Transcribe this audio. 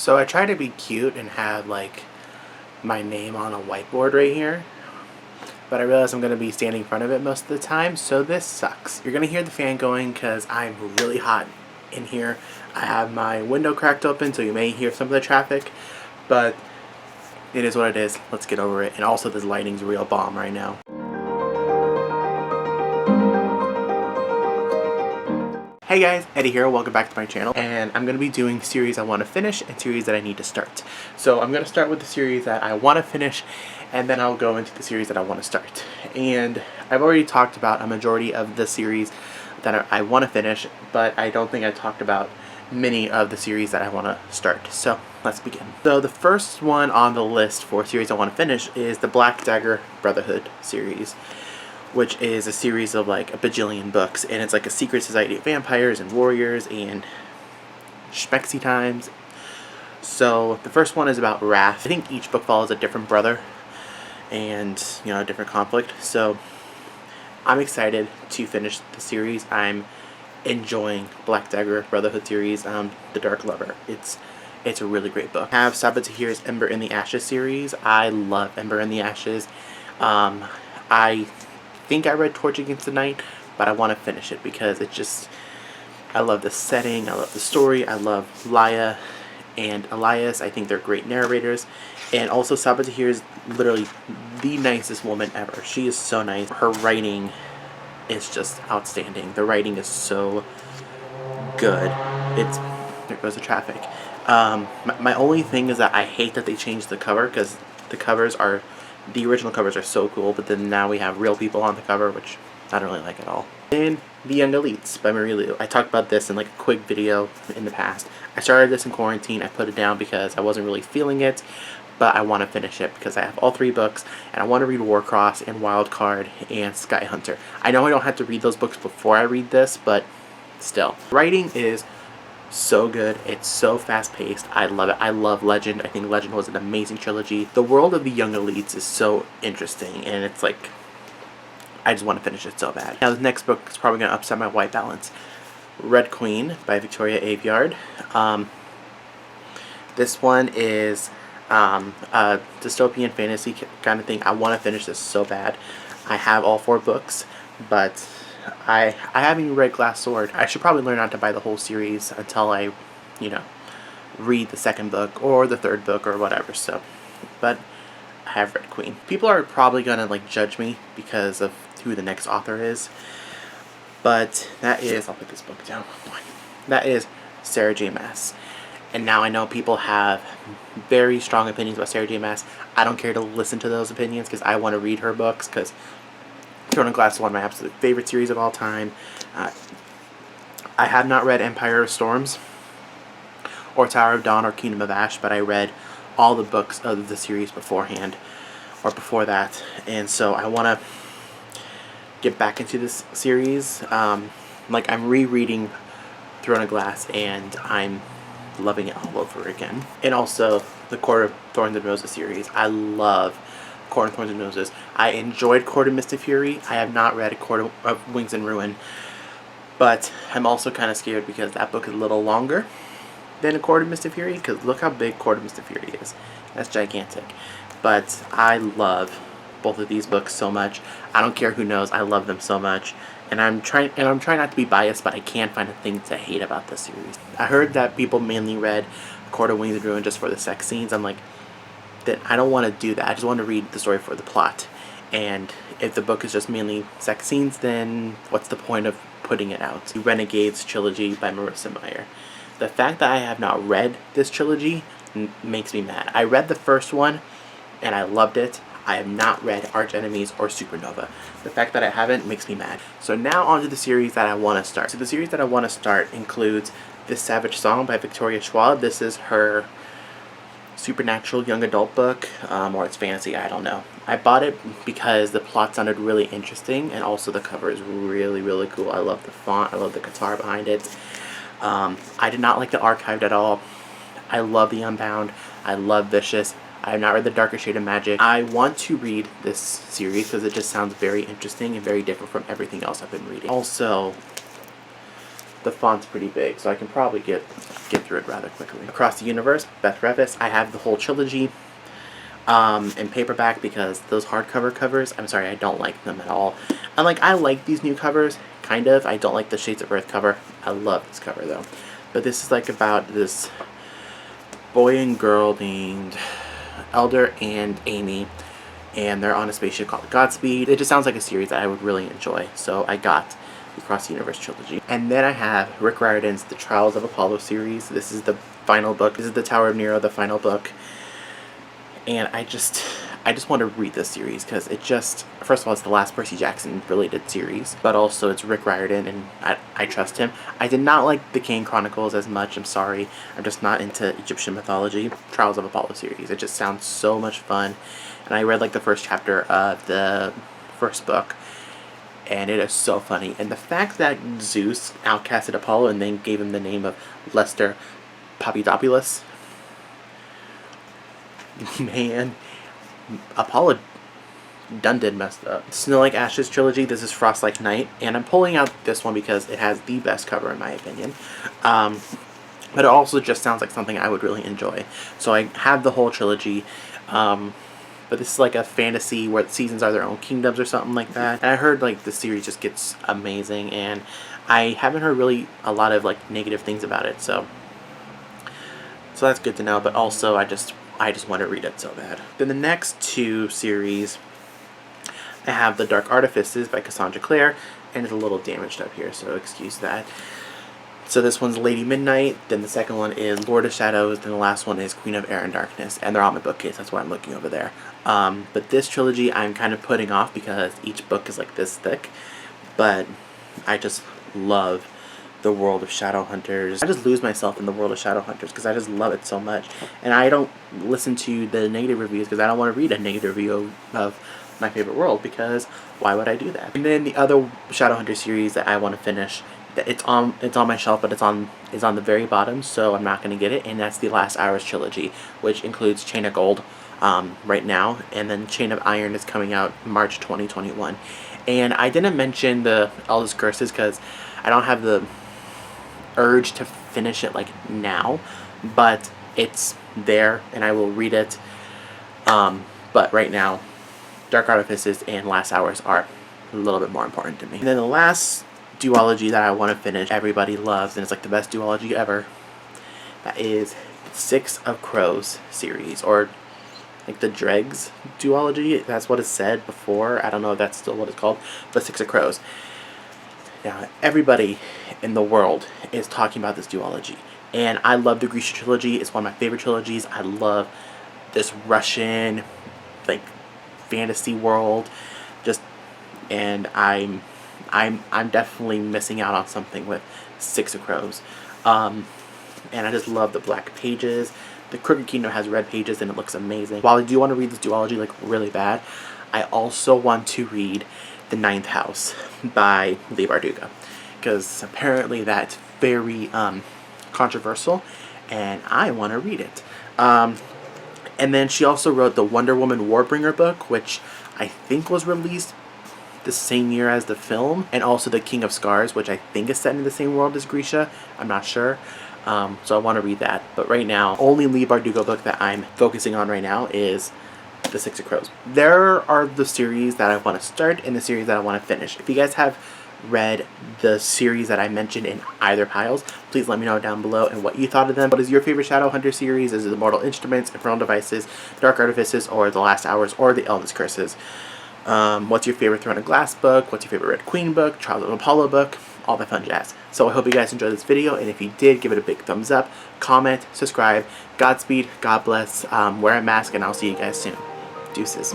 So I try to be cute and have like my name on a whiteboard right here, but I realize I'm going to be standing in front of it most of the time, so this sucks. You're going to hear the fan going because I'm really hot in here. I have my window cracked open, so you may hear some of the traffic, but it is what it is. Let's get over it. And also this lighting's real bomb right now. Hey guys, Eddie here, welcome back to my channel, and I'm going to be doing series I want to finish and series that I need to start. So I'm going to start with the series that I want to finish, and then I'll go into the series that I want to start. And I've already talked about a majority of the series that I want to finish, but I don't think I talked about many of the series that I want to start. So let's begin. So the first one on the list for series I want to finish is the Black Dagger Brotherhood series, which is a series of like a bajillion books, and it's like a secret society of vampires and warriors and schmexy times. So the first one is about wrath. I think each book follows a different brother and, you know, a different conflict. So I'm excited to finish the series. I'm enjoying Black Dagger Brotherhood series, The Dark Lover. It's a really great book. I have Ahdieh's Ember in the Ashes series. I love Ember in the Ashes. I think I read Torch Against the Night, but I want to finish it because it just, I love the setting, I love the story, I love Laia and Elias. I think they're great narrators, and also Ahdieh is literally the nicest woman ever. She is so nice. Her writing is just outstanding. The writing is so good. There goes the traffic. My only thing is that I hate that they changed the cover, because the original covers are so cool, but then now we have real people on the cover, which I don't really like at all. And The Young Elites by Marie Lu. I talked about this in like a quick video in the past. I started this in quarantine. I put it down because I wasn't really feeling it, but I want to finish it because I have all 3 books, and I want to read Warcross and Wildcard and Sky Hunter. I know I don't have to read those books before I read this, but still. Writing is so good. It's so fast-paced. I love it. I love Legend. I think Legend was an amazing trilogy. The world of the Young Elites is so interesting, and it's like, I just want to finish it so bad. Now the next book is probably going to upset my white balance. Red Queen by Victoria Aveyard. This one is a dystopian fantasy kind of thing. I want to finish this so bad. I have all 4 books, but I haven't even read Glass Sword. I should probably learn not to buy the whole series until I, you know, read the 2nd book or the 3rd book or whatever. So, but I have Red Queen. People are probably gonna like judge me because of who the next author is, but that is, I'll put this book down. That is Sarah J. Maas. And now I know people have very strong opinions about Sarah J. Maas. I don't care to listen to those opinions because I want to read her books, because Throne of Glass is one of my absolute favorite series of all time. I have not read Empire of Storms or Tower of Dawn or Kingdom of Ash, but I read all the books of the series beforehand, or before that, and so I want to get back into this series. Like, I'm rereading Throne of Glass, and I'm loving it all over again. And also the Court of Thorns and Roses series. I love Court of Thorns and Roses. I enjoyed Court of Mystic Fury. I have not read Court of Wings and Ruin, but I'm also kind of scared because that book is a little longer than A Court of Mystic Fury, because look how big Court of Mystic Fury is. That's gigantic. But I love both of these books so much. I don't care who knows, I love them so much. And I'm trying not to be biased, but I can't find a thing to hate about this series. I heard that people mainly read Court of Wings and Ruin just for the sex scenes. I'm like, that I don't want to do that. I just want to read the story for the plot. And if the book is just mainly sex scenes, then what's the point of putting it out? Renegades Trilogy by Marissa Meyer. The fact that I have not read this trilogy makes me mad. I read the first one and I loved it. I have not read Arch Enemies or Supernova. The fact that I haven't makes me mad. So now on to the series that I want to start. So the series that I want to start includes This Savage Song by Victoria Schwab. This is her supernatural young adult book, or it's fantasy, I don't know. I bought it because the plot sounded really interesting, and also the cover is really, really cool. I love the font, I love the guitar behind it. I did not like the Archived at all. I love the Unbound. I love Vicious. I have not read The Darker Shade of Magic. I want to read this series because it just sounds very interesting and very different from everything else I've been reading. Also, the font's pretty big, so I can probably get through it rather quickly. Across the Universe, Beth Revis. I have the whole trilogy in paperback because those hardcover covers, I'm sorry, I don't like them at all. And like, I like these new covers, kind of. I don't like the Shades of Earth cover. I love this cover though. But this is like about this boy and girl named Elder and Amy, and they're on a spaceship called Godspeed. It just sounds like a series that I would really enjoy, so I got the Across the Universe trilogy. And then I have Rick Riordan's The Trials of Apollo series. This is the final book. This is the Tower of Nero, the final book. And I just want to read this series because it just, first of all, it's the last Percy Jackson related series, but also it's Rick Riordan and I trust him. I did not like the Kane Chronicles as much, I'm sorry. I'm just not into Egyptian mythology. Trials of Apollo series, it just sounds so much fun. And I read like the first chapter of the first book, and it is so funny. And the fact that Zeus outcasted Apollo and then gave him the name of Lester Papadopoulos, man, Apollo done did messed up. Snow Like Ashes trilogy. This is Frost Like Night, and I'm pulling out this one because it has the best cover in my opinion. But it also just sounds like something I would really enjoy. So I have the whole trilogy. But this is like a fantasy where the seasons are their own kingdoms or something like that. And I heard like the series just gets amazing, and I haven't heard really a lot of like negative things about it. So that's good to know. But also I just want to read it so bad. Then the next two series, I have the Dark Artificers by Cassandra Clare, and it's a little damaged up here, so excuse that. So this one's Lady Midnight, then the second one is Lord of Shadows, then the last one is Queen of Air and Darkness, and they're on my bookcase, that's why I'm looking over there. But this trilogy I'm kind of putting off because each book is like this thick, but I just love the world of Shadowhunters. I just lose myself in the world of Shadowhunters because I just love it so much. And I don't listen to the negative reviews because I don't want to read a negative review of my favorite world, because why would I do that? And then the other Shadowhunter series that I want to finish, it's on my shelf, but it's on the very bottom, so I'm not going to get it, and that's the Last Hours trilogy, which includes Chain of Gold right now, and then Chain of Iron is coming out March 2021. And I didn't mention the Eldest Curses because I don't have the urge to finish it like now, but it's there and I will read it. But right now, Dark Artificers and Last Hours are a little bit more important to me. And then the last duology that I want to finish, everybody loves, and it's like the best duology ever, that is Six of Crows series, or like the Dregs duology. That's what it said before. I don't know if that's still what it's called, but Six of Crows. Now, everybody in the world is talking about this duology, and I love the Grisha trilogy. It's one of my favorite trilogies. I love this Russian, like, fantasy world, and I'm definitely missing out on something with Six of Crows. And I just love the black pages. The Crooked Kingdom has red pages and it looks amazing. While I do want to read this duology like really bad, I also want to read The Ninth House by Leigh Bardugo, because apparently that's very controversial and I want to read it. And then she also wrote the Wonder Woman Warbringer book, which I think was released the same year as the film, and also the King of Scars, which I think is set in the same world as Grisha. I'm not sure. So I want to read that. But right now, only Leigh Bardugo book that I'm focusing on right now is the Six of Crows. There are the series that I want to start and the series that I want to finish. If you guys have read the series that I mentioned in either piles, please let me know down below and what you thought of them. What is your favorite Shadowhunter series? Is it the Mortal Instruments, Infernal Devices, Dark Artificers, or the Last Hours, or the Eldest Curses? What's your favorite Throne of Glass book? What's your favorite Red Queen book? Trials of Apollo book? All that fun jazz. So I hope you guys enjoyed this video, and if you did, give it a big thumbs up, comment, subscribe. Godspeed, God bless, wear a mask, and I'll see you guys soon. Deuces.